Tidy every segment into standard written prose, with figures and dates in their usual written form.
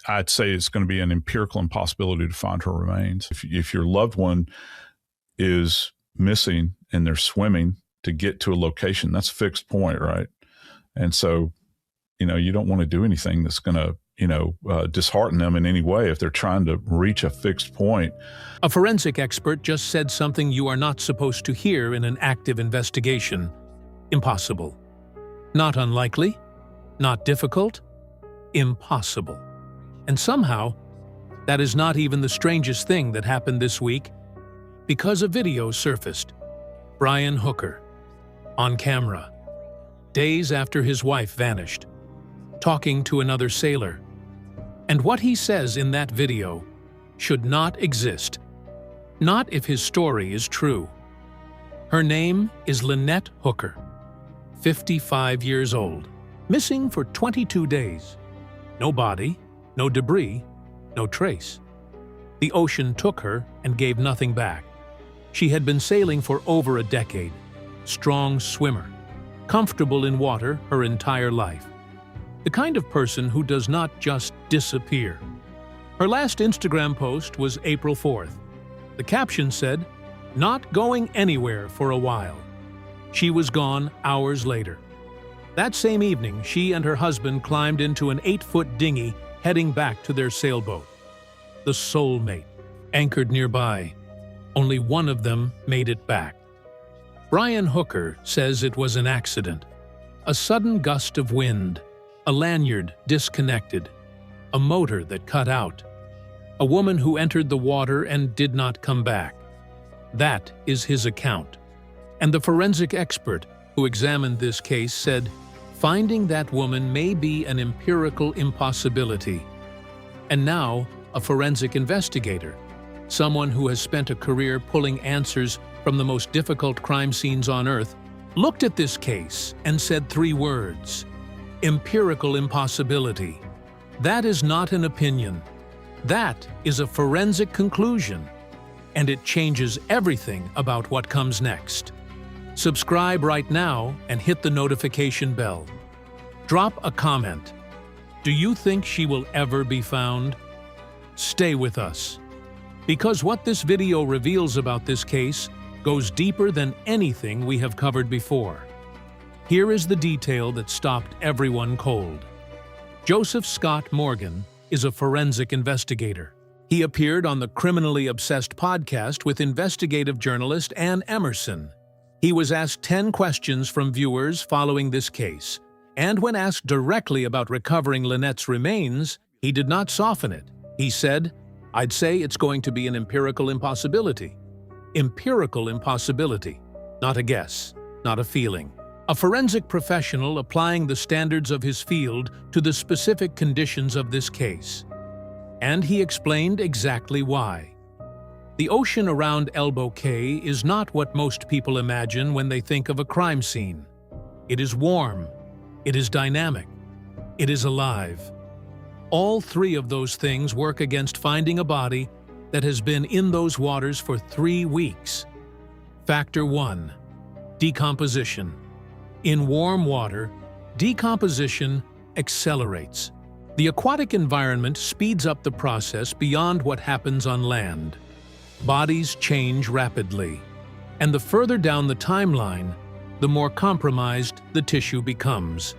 I'd say it's going to be an empirical impossibility to find her remains. If your loved one is missing and they're swimming to get to a location, that's a fixed point, right? And so, you don't want to do anything that's going to, dishearten them in any way if they're trying to reach a fixed point. A forensic expert just said something you are not supposed to hear in an active investigation. Impossible. Not unlikely. Not difficult. Impossible. And somehow, that is not even the strangest thing that happened this week, because a video surfaced. Brian Hooker, on camera, days after his wife vanished, talking to another sailor. And what he says in that video should not exist. Not if his story is true. Her name is Lynette Hooker, 55 years old, missing for 22 days. No body, no debris, no trace. The ocean took her and gave nothing back. She had been sailing for over a decade, strong swimmer, comfortable in water her entire life. The kind of person who does not just disappear. Her last Instagram post was April 4th. The caption said, "Not going anywhere for a while." She was gone hours later. That same evening, she and her husband climbed into an 8-foot dinghy heading back to their sailboat. The Soulmate, anchored nearby. Only one of them made it back. Brian Hooker says it was an accident. A sudden gust of wind, a lanyard disconnected, a motor that cut out, a woman who entered the water and did not come back. That is his account. And the forensic expert who examined this case said, finding that woman may be an empirical impossibility. And now, a forensic investigator, someone who has spent a career pulling answers from the most difficult crime scenes on Earth, looked at this case and said 3 words: empirical impossibility. That is not an opinion. That is a forensic conclusion, and it changes everything about what comes next. Subscribe right now and hit the notification bell. Drop a comment. Do you think she will ever be found? Stay with us, because what this video reveals about this case goes deeper than anything we have covered before. Here is the detail that stopped everyone cold. Joseph Scott Morgan is a forensic investigator. He appeared on the Criminally Obsessed podcast with investigative journalist Ann Emerson. He was asked 10 questions from viewers following this case, and when asked directly about recovering Lynette's remains, he did not soften it. He said, "I'd say it's going to be an empirical impossibility." Empirical impossibility, not a guess, not a feeling. A forensic professional applying the standards of his field to the specific conditions of this case. And he explained exactly why. The ocean around Elbow Cay is not what most people imagine when they think of a crime scene. It is warm. It is dynamic. It is alive. All 3 of those things work against finding a body that has been in those waters for 3 weeks. Factor 1. Decomposition. In warm water, decomposition accelerates. The aquatic environment speeds up the process beyond what happens on land. Bodies change rapidly, and the further down the timeline, the more compromised the tissue becomes.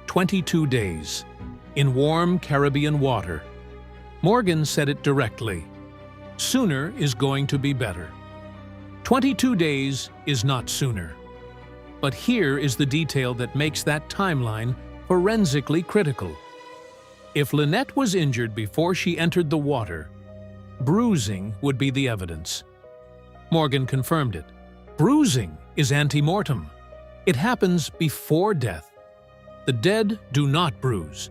22 days, in warm Caribbean water. Morgan said it directly. Sooner is going to be better. 22 days is not sooner. But here is the detail that makes that timeline forensically critical. If Lynette was injured before she entered the water, bruising would be the evidence. Morgan confirmed it. Bruising is ante-mortem. It happens before death. The dead do not bruise.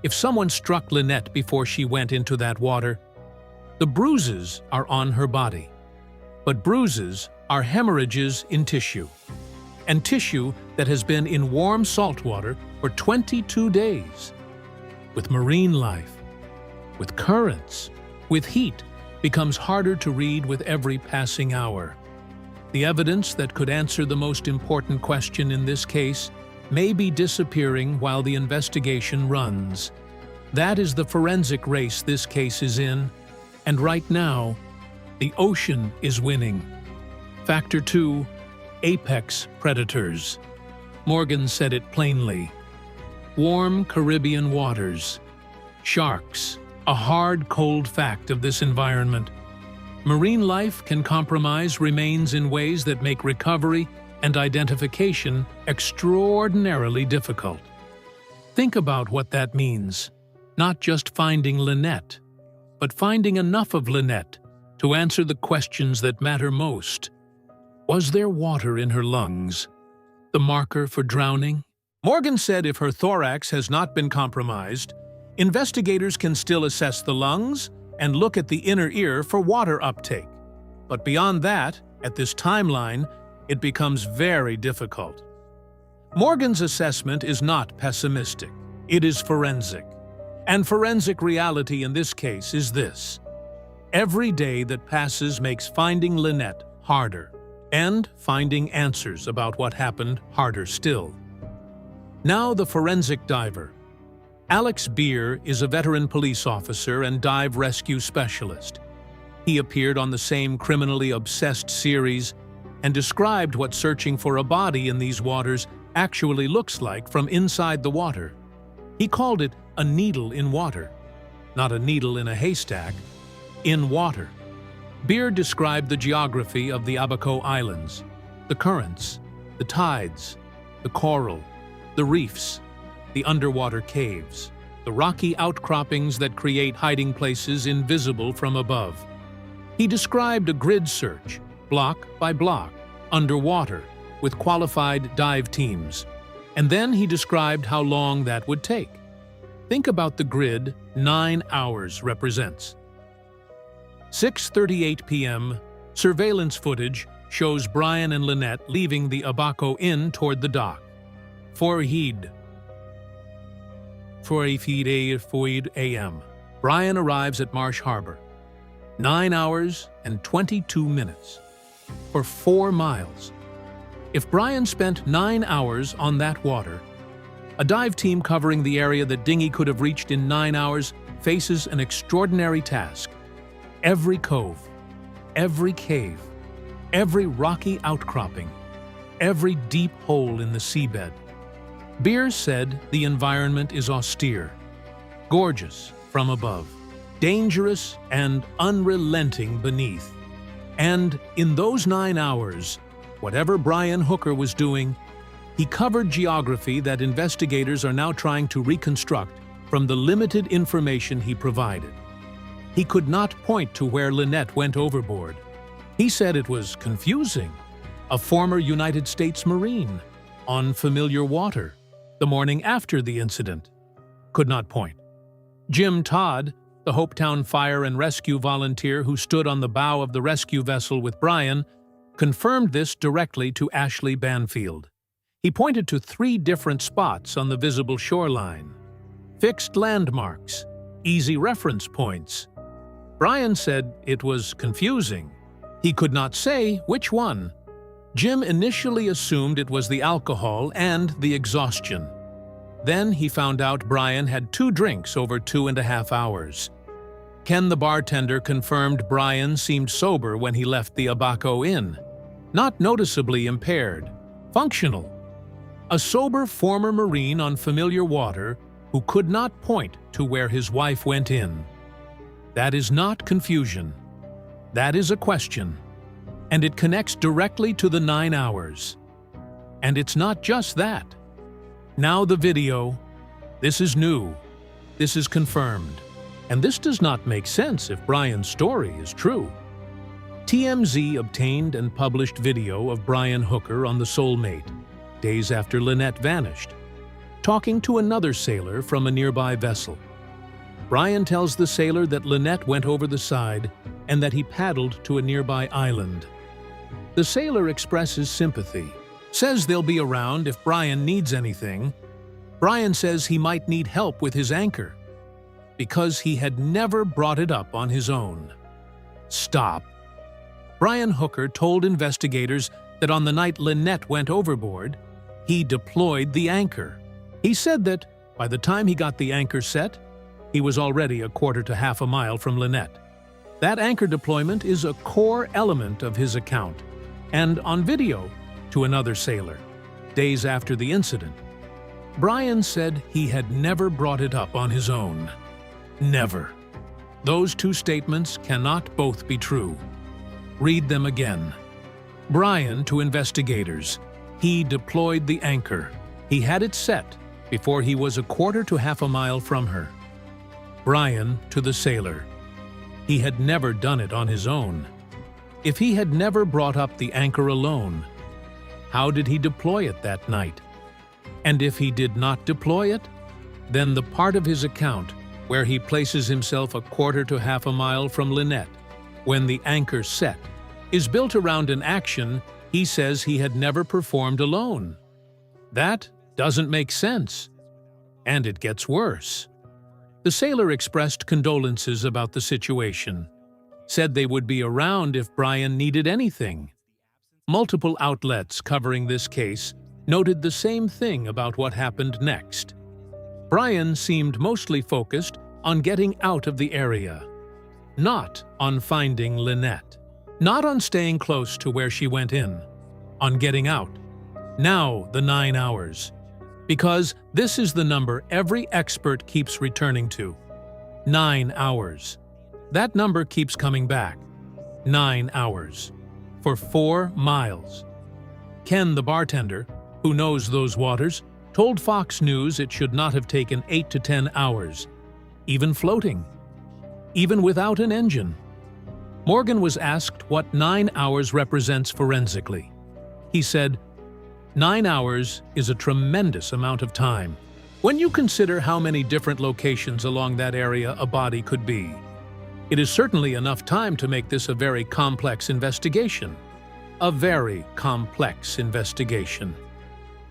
If someone struck Lynette before she went into that water, the bruises are on her body. But bruises are hemorrhages in tissue, and tissue that has been in warm salt water for 22 days. With marine life, with currents, with heat, becomes harder to read with every passing hour. The evidence that could answer the most important question in this case may be disappearing while the investigation runs. That is the forensic race this case is in, and right now, the ocean is winning. Factor 2, apex predators. Morgan said it plainly. Warm Caribbean waters. Sharks, a hard, cold fact of this environment. Marine life can compromise remains in ways that make recovery and identification extraordinarily difficult. Think about what that means. Not just finding Lynette, but finding enough of Lynette to answer the questions that matter most. Was there water in her lungs? The marker for drowning? Morgan said if her thorax has not been compromised, investigators can still assess the lungs and look at the inner ear for water uptake. But beyond that, at this timeline, it becomes very difficult. Morgan's assessment is not pessimistic. It is forensic. And forensic reality in this case is this. Every day that passes makes finding Lynette harder, and finding answers about what happened harder still. Now the forensic diver. Alex Beer is a veteran police officer and dive rescue specialist. He appeared on the same Criminally Obsessed series and described what searching for a body in these waters actually looks like from inside the water. He called it a needle in water, not a needle in a haystack, in water. Beer described the geography of the Abaco Islands, the currents, the tides, the coral, the reefs, the underwater caves, the rocky outcroppings that create hiding places invisible from above. He described a grid search, block by block, underwater, with qualified dive teams. And then he described how long that would take. Think about the grid 9 hours represents. 6:38 p.m., surveillance footage shows Brian and Lynette leaving the Abaco Inn toward the dock. 4:00 a.m. Brian arrives at Marsh Harbor. 9 hours and 22 minutes. For 4 miles. If Brian spent 9 hours on that water, a dive team covering the area that Dinghy could have reached in 9 hours faces an extraordinary task. Every cove, every cave, every rocky outcropping, every deep hole in the seabed. Beer said the environment is austere, gorgeous from above, dangerous and unrelenting beneath. And in those 9 hours, whatever Brian Hooker was doing, he covered geography that investigators are now trying to reconstruct from the limited information he provided. He could not point to where Lynette went overboard. He said it was confusing. A former United States Marine, on familiar water, the morning after the incident. Could not point. Jim Todd, the Hopetown fire and rescue volunteer who stood on the bow of the rescue vessel with Brian, confirmed this directly to Ashley Banfield. He pointed to 3 different spots on the visible shoreline. Fixed landmarks, easy reference points. Brian said it was confusing. He could not say which one. Jim initially assumed it was the alcohol and the exhaustion. Then he found out Brian had 2 drinks over 2.5 hours. Ken the bartender confirmed Brian seemed sober when he left the Abaco Inn. Not noticeably impaired. Functional. A sober former Marine on familiar water who could not point to where his wife went in. That is not confusion. That is a question. And it connects directly to the 9 hours. And it's not just that. Now the video. This is new. This is confirmed. And this does not make sense if Brian's story is true. TMZ obtained and published video of Brian Hooker on the Soulmate, days after Lynette vanished, talking to another sailor from a nearby vessel. Brian tells the sailor that Lynette went over the side and that he paddled to a nearby island. The sailor expresses sympathy, says they'll be around if Brian needs anything. Brian says he might need help with his anchor, because he had never brought it up on his own. Stop. Brian Hooker told investigators that on the night Lynette went overboard, he deployed the anchor. He said that by the time he got the anchor set, he was already a quarter to half a mile from Lynette. That anchor deployment is a core element of his account, and on video to another sailor, days after the incident. Brian said he had never brought it up on his own. Never. Those two statements cannot both be true. Read them again. Brian to investigators. He deployed the anchor. He had it set before he was a quarter to half a mile from her. Brian to the sailor. He had never done it on his own. If he had never brought up the anchor alone, how did he deploy it that night? And if he did not deploy it, then the part of his account where he places himself a quarter to half a mile from Lynette when the anchor set is built around an action he says he had never performed alone. That doesn't make sense. And it gets worse. The sailor expressed condolences about the situation, said they would be around if Brian needed anything. Multiple outlets covering this case noted the same thing about what happened next. Brian seemed mostly focused on getting out of the area, not on finding Lynette, not on staying close to where she went in, on getting out. Now the 9 hours. Because this is the number every expert keeps returning to. 9 hours. That number keeps coming back. 9 hours. For 4 miles. Ken, the bartender, who knows those waters, told Fox News it should not have taken 8 to 10 hours, even floating, even without an engine. Morgan was asked what 9 hours represents forensically. He said, 9 hours is a tremendous amount of time. When you consider how many different locations along that area a body could be, it is certainly enough time to make this a very complex investigation. A very complex investigation.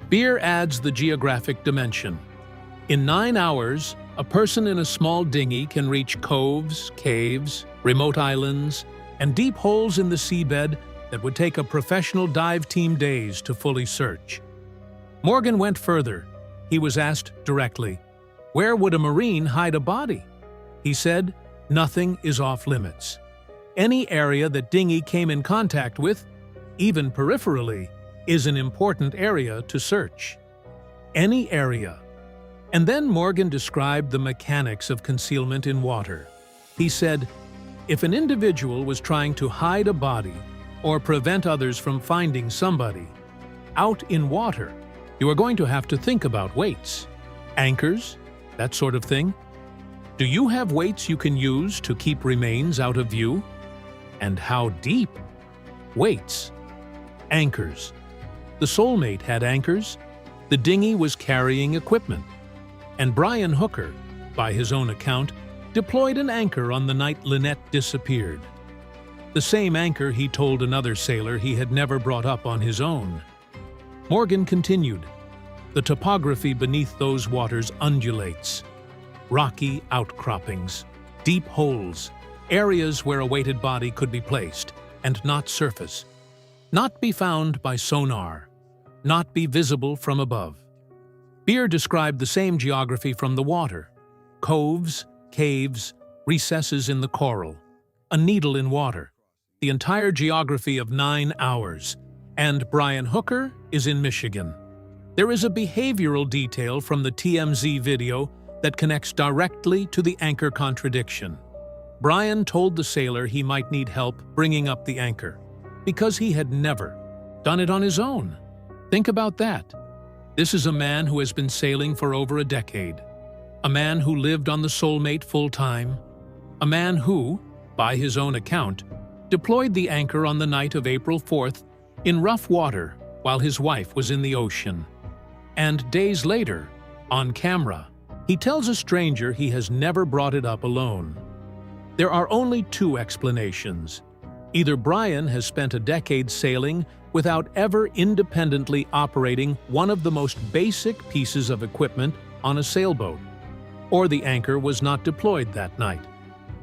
Beer adds the geographic dimension. In 9 hours, a person in a small dinghy can reach coves, caves, remote islands, and deep holes in the seabed that would take a professional dive team days to fully search. Morgan went further. He was asked directly, where would a Marine hide a body? He said, nothing is off limits. Any area that dinghy came in contact with, even peripherally, is an important area to search. Any area. And then Morgan described the mechanics of concealment in water. He said, if an individual was trying to hide a body or prevent others from finding somebody, out in water, you are going to have to think about weights, anchors, that sort of thing. Do you have weights you can use to keep remains out of view? And how deep? Weights. Anchors. The Soulmate had anchors. The dinghy was carrying equipment. And Brian Hooker, by his own account, deployed an anchor on the night Lynette disappeared. The same anchor he told another sailor he had never brought up on his own. Morgan continued, the topography beneath those waters undulates. Rocky outcroppings, deep holes, areas where a weighted body could be placed, and not surface. Not be found by sonar, not be visible from above. Beer described the same geography from the water. Coves, caves, recesses in the coral, a needle in water. The entire geography of 9 hours. And Brian Hooker is in Michigan. There is a behavioral detail from the TMZ video that connects directly to the anchor contradiction. Brian told the sailor he might need help bringing up the anchor, because he had never done it on his own. Think about that. This is a man who has been sailing for over a decade. A man who lived on the Soulmate full-time. A man who, by his own account, deployed the anchor on the night of April 4th in rough water while his wife was in the ocean. And days later, on camera, he tells a stranger he has never brought it up alone. There are only two explanations. Either Brian has spent a decade sailing without ever independently operating one of the most basic pieces of equipment on a sailboat, or the anchor was not deployed that night.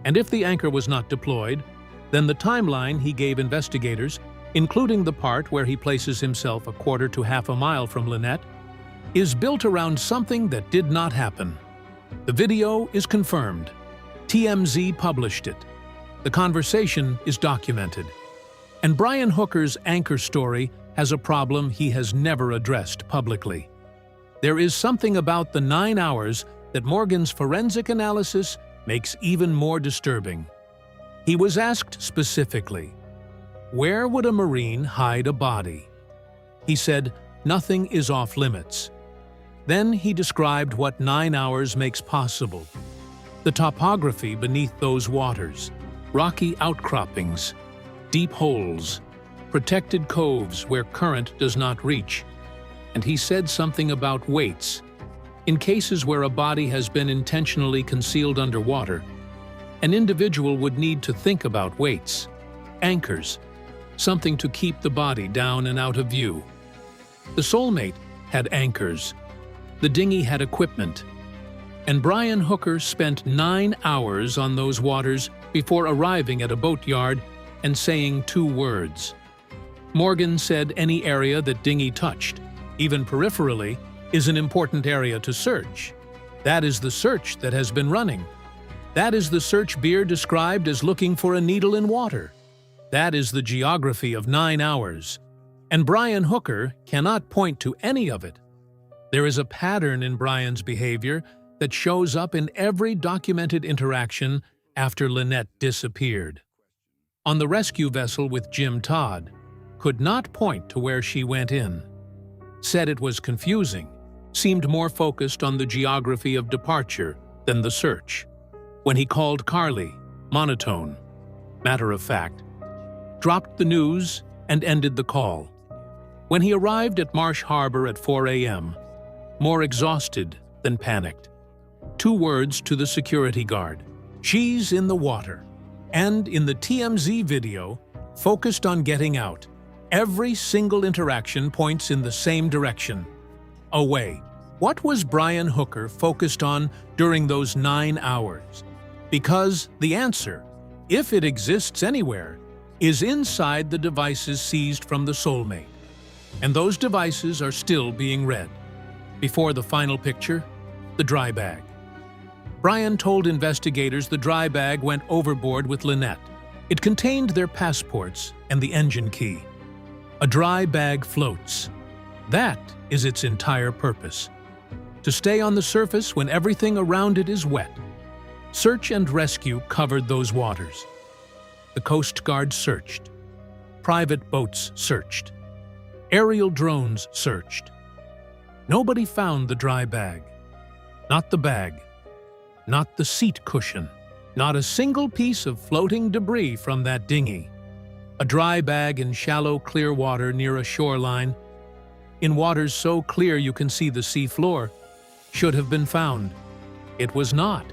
And if the anchor was not deployed, then the timeline he gave investigators, including the part where he places himself a quarter to half a mile from Lynette, is built around something that did not happen. The video is confirmed. TMZ published it. The conversation is documented. And Brian Hooker's anchor story has a problem he has never addressed publicly. There is something about the 9 hours that Morgan's forensic analysis makes even more disturbing. He was asked specifically, where would a Marine hide a body? He said, nothing is off limits. Then he described what 9 hours makes possible. The topography beneath those waters, rocky outcroppings, deep holes, protected coves where current does not reach. And he said something about weights. In cases where a body has been intentionally concealed underwater, an individual would need to think about weights, anchors, something to keep the body down and out of view. The Soulmate had anchors. The dinghy had equipment. And Brian Hooker spent 9 hours on those waters before arriving at a boatyard and saying 2 words. Morgan said any area that dinghy touched, even peripherally, is an important area to search. That is the search that has been running. That is the search Beer described as looking for a needle in water. That is the geography of 9 hours. And Brian Hooker cannot point to any of it. There is a pattern in Brian's behavior that shows up in every documented interaction after Lynette disappeared. On the rescue vessel with Jim Todd, could not point to where she went in. Said it was confusing, seemed more focused on the geography of departure than the search. When he called Carly, monotone, matter of fact, dropped the news and ended the call. When he arrived at Marsh Harbor at 4 a.m., more exhausted than panicked. 2 words to the security guard, she's in the water. And in the TMZ video, focused on getting out, every single interaction points in the same direction, away. What was Brian Hooker focused on during those 9 hours? Because the answer, if it exists anywhere, is inside the devices seized from the Soulmate. And those devices are still being read. Before the final picture, the dry bag. Brian told investigators the dry bag went overboard with Lynette. It contained their passports and the engine key. A dry bag floats. That is its entire purpose. To stay on the surface when everything around it is wet. Search and rescue covered those waters. The Coast Guard searched. Private boats searched. Aerial drones searched. Nobody found the dry bag. Not the bag. Not the seat cushion. Not a single piece of floating debris from that dinghy. A dry bag in shallow, clear water near a shoreline, in waters so clear you can see the sea floor, should have been found. It was not.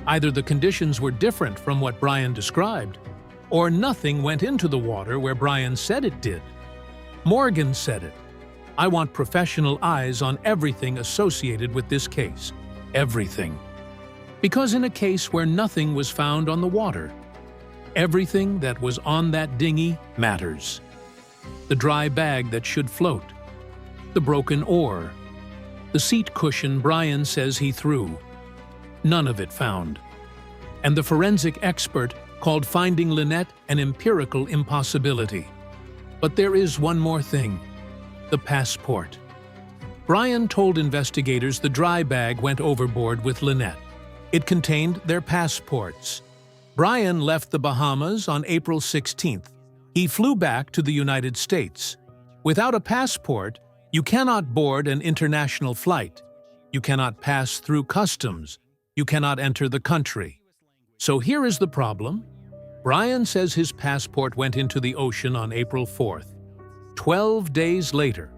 Either the conditions were different from what Brian described, or nothing went into the water where Brian said it did. Morgan said it. I want professional eyes on everything associated with this case. Everything. Because in a case where nothing was found on the water, everything that was on that dinghy matters. The dry bag that should float. The broken oar. The seat cushion Brian says he threw. None of it found. And the forensic expert called finding Lynette an empirical impossibility. But there is one more thing. The passport. Brian told investigators the dry bag went overboard with Lynette. It contained their passports. Brian left the Bahamas on April 16th. He flew back to the United States. Without a passport, you cannot board an international flight. You cannot pass through customs. You cannot enter the country. So here is the problem. Brian says his passport went into the ocean on April 4th. 12 days later,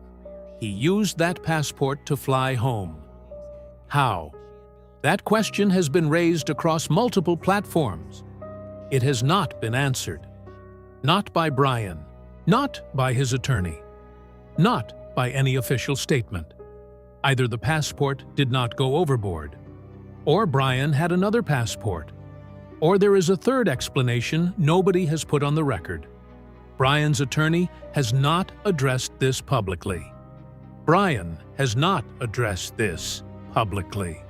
he used that passport to fly home. How? That question has been raised across multiple platforms. It has not been answered. Not by Brian, not by his attorney, not by any official statement. Either the passport did not go overboard, or Brian had another passport, or there is a third explanation nobody has put on the record. Brian's attorney has not addressed this publicly. Brian has not addressed this publicly.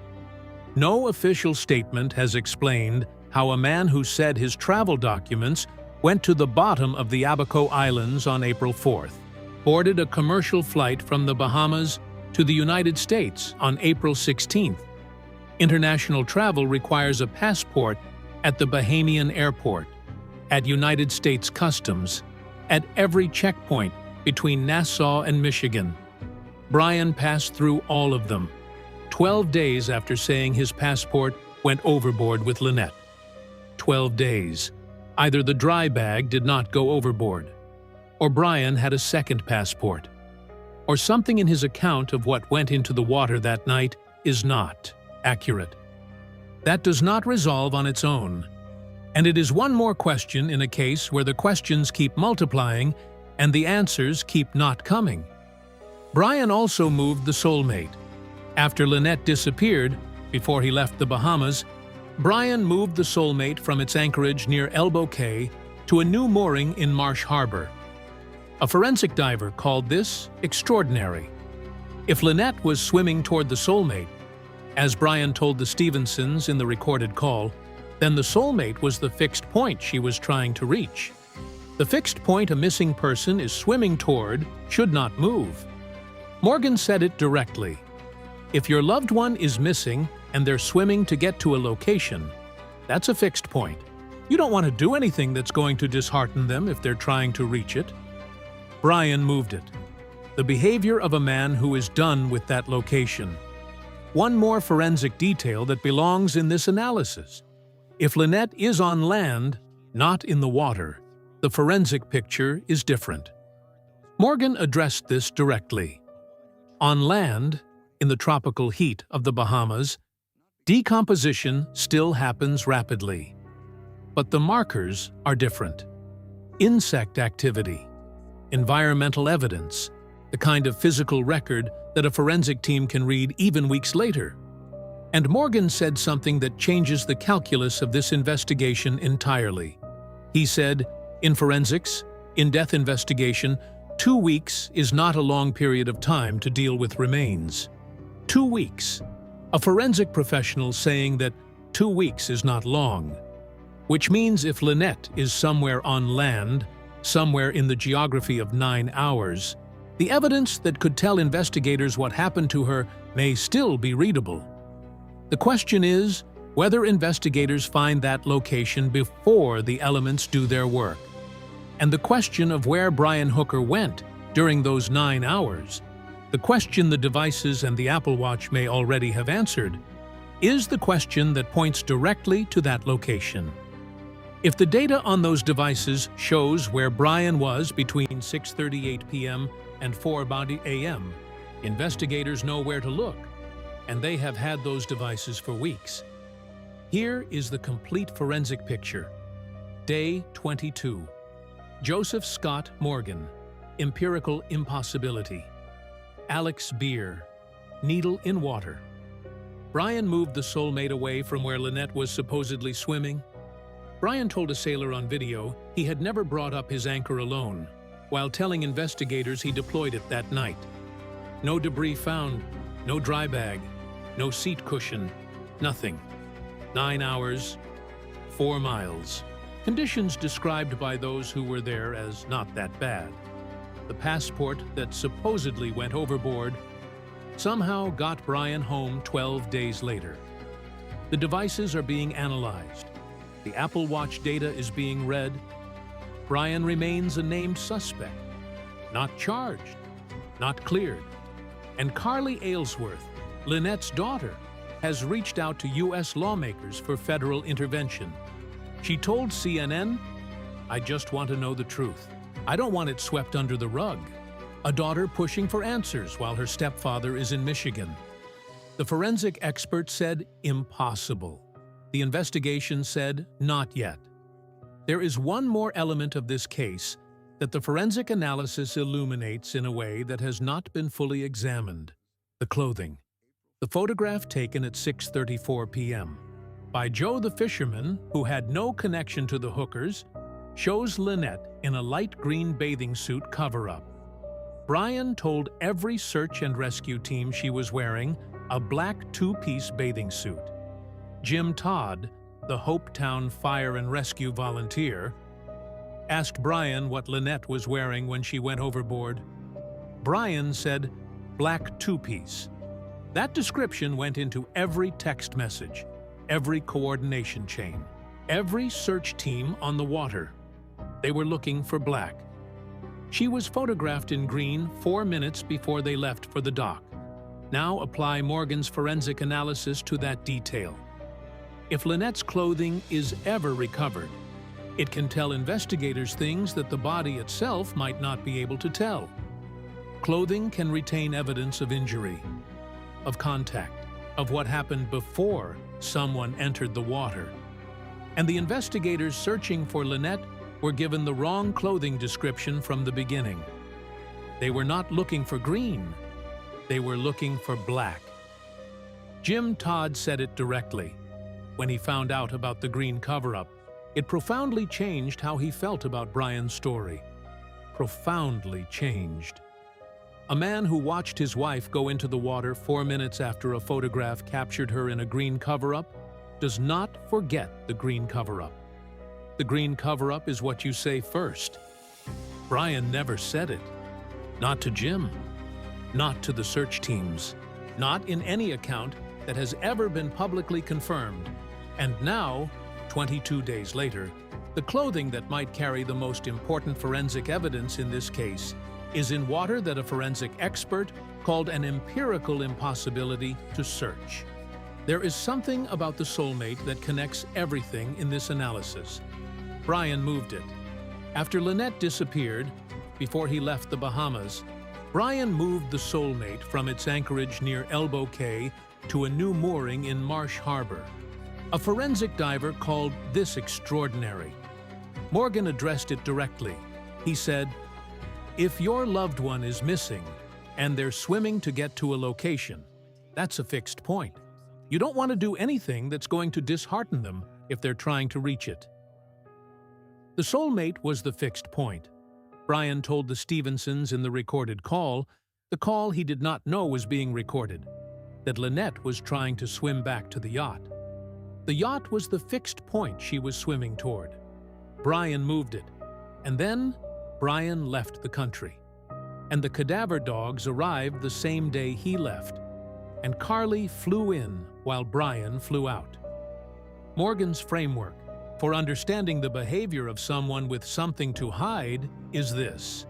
No official statement has explained how a man who said his travel documents went to the bottom of the Abaco Islands on April 4th, boarded a commercial flight from the Bahamas to the United States on April 16th. International travel requires a passport at the Bahamian airport, at United States Customs, at every checkpoint between Nassau and Michigan. Brian passed through all of them, 12 days after saying his passport went overboard with Lynette. 12 days. Either the dry bag did not go overboard, or Brian had a second passport, or something in his account of what went into the water that night is not accurate. That does not resolve on its own, and it is one more question in a case where the questions keep multiplying and the answers keep not coming. Brian also moved the Soulmate. After Lynette disappeared, before he left the Bahamas, Brian moved the Soulmate from its anchorage near Elbow Cay to a new mooring in Marsh Harbor. A forensic diver called this extraordinary. If Lynette was swimming toward the Soulmate, as Brian told the Stevensons in the recorded call, then the Soulmate was the fixed point she was trying to reach. The fixed point a missing person is swimming toward should not move. Morgan said it directly. If your loved one is missing and they're swimming to get to a location, that's a fixed point. You don't want to do anything that's going to dishearten them if they're trying to reach it. Brian moved it. The behavior of a man who is done with that location. One more forensic detail that belongs in this analysis. If Lynette is on land, not in the water, the forensic picture is different. Morgan addressed this directly. On land, in the tropical heat of the Bahamas, decomposition still happens rapidly. But the markers are different. Insect activity, environmental evidence, the kind of physical record that a forensic team can read even weeks later. And Morgan said something that changes the calculus of this investigation entirely. He said, in forensics, in death investigation, 2 weeks is not a long period of time to deal with remains. 2 weeks. A forensic professional saying that 2 weeks is not long. Which means if Lynette is somewhere on land, somewhere in the geography of 9 hours, the evidence that could tell investigators what happened to her may still be readable. The question is whether investigators find that location before the elements do their work. And the question of where Brian Hooker went during those 9 hours, the question the devices and the Apple Watch may already have answered, is the question that points directly to that location. If the data on those devices shows where Brian was between 6:38 p.m. and 4:00 a.m., investigators know where to look, and they have had those devices for weeks. Here is the complete forensic picture. Day 22. Joseph Scott Morgan, empirical impossibility. Alex Beer, needle in water. Brian moved the Soulmate away from where Lynette was supposedly swimming. Brian told a sailor on video he had never brought up his anchor alone, while telling investigators he deployed it that night. No debris found, no dry bag, no seat cushion, nothing. 9 hours, 4 miles. Conditions described by those who were there as not that bad. The passport that supposedly went overboard somehow got Brian home 12 days later. The devices are being analyzed. The Apple Watch data is being read. Brian remains a named suspect, not charged, not cleared. And Carly Aylesworth, Lynette's daughter, has reached out to U.S. lawmakers for federal intervention. She told CNN, "I just want to know the truth. I don't want it swept under the rug." A daughter pushing for answers while her stepfather is in Michigan. The forensic expert said impossible. The investigation said not yet. There is one more element of this case that the forensic analysis illuminates in a way that has not been fully examined: the clothing. The photograph taken at 6:34 p.m. by Joe the fisherman, who had no connection to the hookers, shows Lynette in a light green bathing suit cover-up. Brian told every search and rescue team she was wearing a black two-piece bathing suit. Jim Todd, the Hopetown fire and rescue volunteer, asked Brian what Lynette was wearing when she went overboard. Brian said, "black two-piece." That description went into every text message, every coordination chain, every search team on the water. They were looking for black. She was photographed in green 4 minutes before they left for the dock. Now apply Morgan's forensic analysis to that detail. If Lynette's clothing is ever recovered, it can tell investigators things that the body itself might not be able to tell. Clothing can retain evidence of injury, of contact, of what happened before someone entered the water. And the investigators searching for Lynette were given the wrong clothing description from the beginning. They were not looking for green. They were looking for black. Jim Todd said it directly. When he found out about the green cover-up, it profoundly changed how he felt about Brian's story. Profoundly changed. A man who watched his wife go into the water 4 minutes after a photograph captured her in a green cover-up does not forget the green cover-up. The green cover-up is what you say first. Brian never said it. Not to Jim. Not to the search teams. Not in any account that has ever been publicly confirmed. And now, 22 days later, the clothing that might carry the most important forensic evidence in this case is in water that a forensic expert called an empirical impossibility to search. There is something about the Soulmate that connects everything in this analysis. Brian moved it. After Lynette disappeared, before he left the Bahamas, Brian moved the Soulmate from its anchorage near Elbow Cay to a new mooring in Marsh Harbor. A forensic diver called this extraordinary. Morgan addressed it directly. He said, "If your loved one is missing and they're swimming to get to a location, that's a fixed point. You don't want to do anything that's going to dishearten them if they're trying to reach it." The Soulmate was the fixed point. Brian told the Stevensons in the recorded call, the call he did not know was being recorded, that Lynette was trying to swim back to the yacht. The yacht was the fixed point she was swimming toward. Brian moved it, and then Brian left the country. And the cadaver dogs arrived the same day he left, and Carly flew in while Brian flew out. Morgan's framework for understanding the behavior of someone with something to hide is this.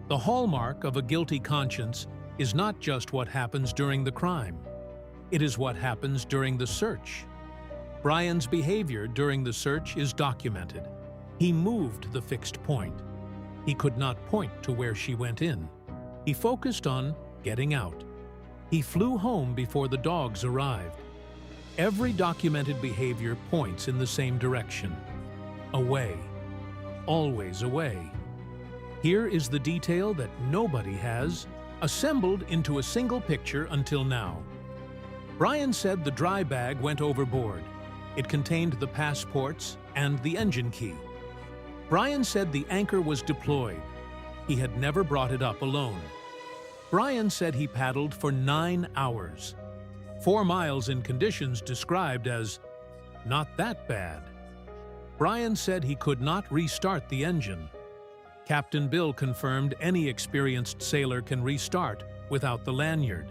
The hallmark of a guilty conscience is not just what happens during the crime. It is what happens during the search. Brian's behavior during the search is documented. He moved the fixed point. He could not point to where she went in. He focused on getting out. He flew home before the dogs arrived. Every documented behavior points in the same direction. Away. Always away. Here is the detail that nobody has, assembled into a single picture until now. Brian said the dry bag went overboard. It contained the passports and the engine key. Brian said the anchor was deployed. He had never brought it up alone. Brian said he paddled for 9 hours. 4 miles in conditions described as not that bad. Brian said he could not restart the engine. Captain Bill confirmed any experienced sailor can restart without the lanyard.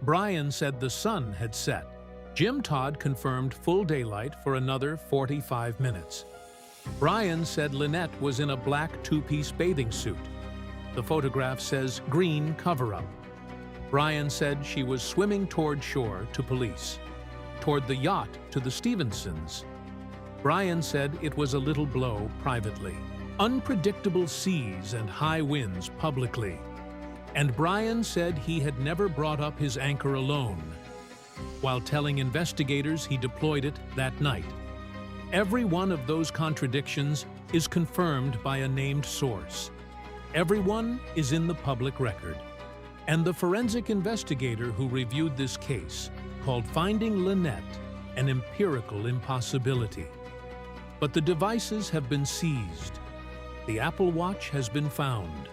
Brian said the sun had set. Jim Todd confirmed full daylight for another 45 minutes. Brian said Lynette was in a black two-piece bathing suit. The photograph says green cover-up. Brian said she was swimming toward shore to police, toward the yacht to the Stevensons. Brian said it was a little blow privately, unpredictable seas and high winds publicly. And Brian said he had never brought up his anchor alone, while telling investigators he deployed it that night. Every one of those contradictions is confirmed by a named source. Everyone is in the public record. And the forensic investigator who reviewed this case called finding Lynette an empirical impossibility. But the devices have been seized. The Apple Watch has been found.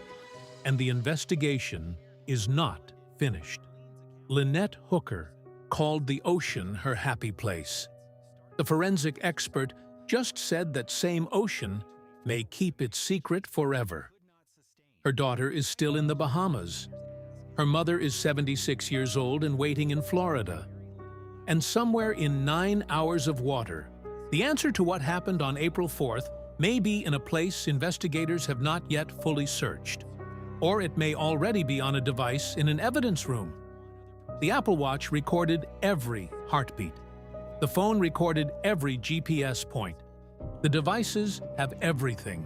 And the investigation is not finished. Lynette Hooker called the ocean her happy place. The forensic expert just said that same ocean may keep its secret forever. Her daughter is still in the Bahamas. Her mother is 76 years old and waiting in Florida. And somewhere in 9 hours of water, the answer to what happened on April 4th may be in a place investigators have not yet fully searched. Or it may already be on a device in an evidence room. The Apple Watch recorded every heartbeat. The phone recorded every GPS point. The devices have everything.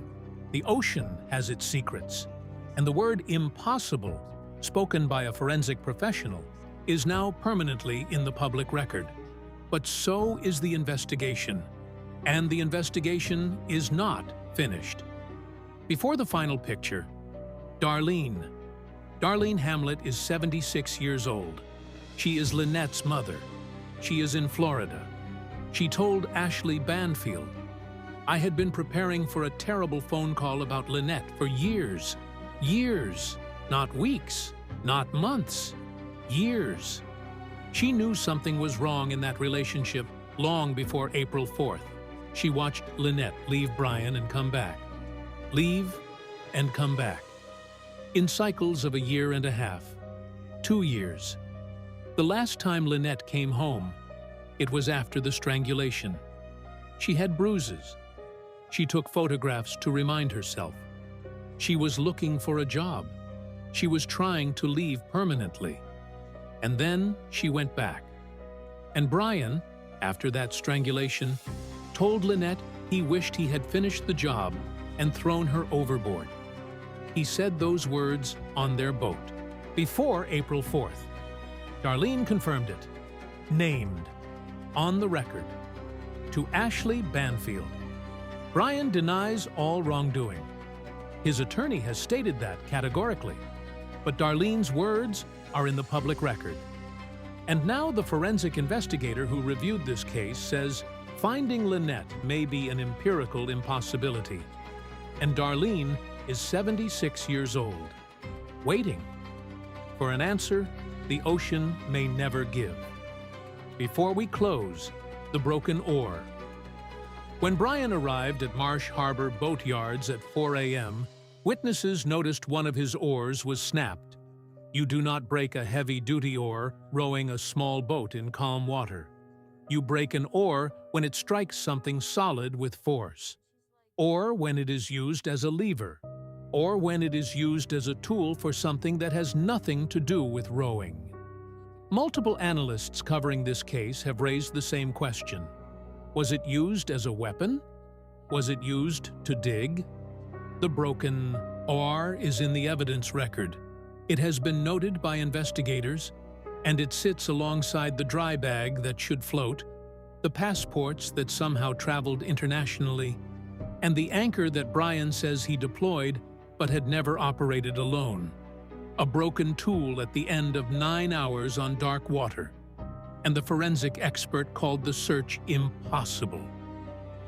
The ocean has its secrets. And the word impossible, spoken by a forensic professional, is now permanently in the public record. But so is the investigation. And the investigation is not finished. Before the final picture, Darlene. Darlene Hamlet is 76 years old. She is Lynette's mother. She is in Florida. She told Ashley Banfield, "I had been preparing for a terrible phone call about Lynette for years. Years. Not weeks. Not months. Years." She knew something was wrong in that relationship long before April 4th. She watched Lynette leave Brian and come back. Leave and come back. In cycles of a year and a half. 2 years. The last time Lynette came home, it was after the strangulation. She had bruises. She took photographs to remind herself. She was looking for a job. She was trying to leave permanently. And then she went back. And Brian, after that strangulation, told Lynette he wished he had finished the job and thrown her overboard. He said those words on their boat, before April 4th. Darlene confirmed it. Named. On the record. To Ashley Banfield. Brian denies all wrongdoing. His attorney has stated that categorically. But Darlene's words are in the public record. And now the forensic investigator who reviewed this case says finding Lynette may be an empirical impossibility. And Darlene is 76 years old, waiting for an answer the ocean may never give. Before we close, the broken oar. When Brian arrived at Marsh Harbor Boat Yards at 4 a.m., witnesses noticed one of his oars was snapped. You do not break a heavy-duty oar rowing a small boat in calm water. You break an oar when it strikes something solid with force, or when it is used as a lever, or when it is used as a tool for something that has nothing to do with rowing. Multiple analysts covering this case have raised the same question. Was it used as a weapon? Was it used to dig? The broken oar is in the evidence record. It has been noted by investigators, and it sits alongside the dry bag that should float, the passports that somehow traveled internationally, and the anchor that Brian says he deployed but had never operated alone. A broken tool at the end of 9 hours on dark water. And the forensic expert called the search impossible.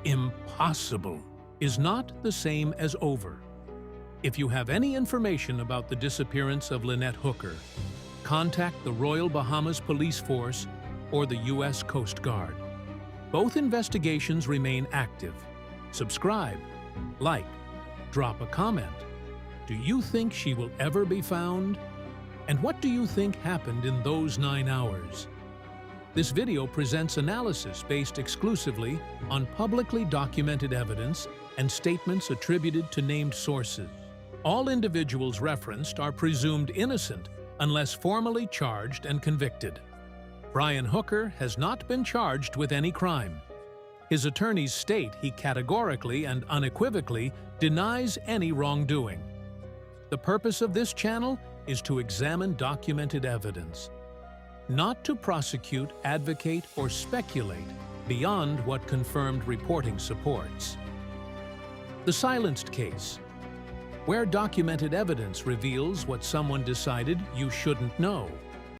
Impossible is not the same as over. If you have any information about the disappearance of Lynette Hooker, contact the Royal Bahamas Police Force or the U.S. Coast Guard. Both investigations remain active. Subscribe, like, drop a comment. Do you think she will ever be found? And what do you think happened in those 9 hours? This video presents analysis based exclusively on publicly documented evidence and statements attributed to named sources. All individuals referenced are presumed innocent unless formally charged and convicted. Brian Hooker has not been charged with any crime. His attorneys state he categorically and unequivocally denies any wrongdoing. The purpose of this channel is to examine documented evidence, not to prosecute, advocate, or speculate beyond what confirmed reporting supports. The silenced case, where documented evidence reveals what someone decided you shouldn't know.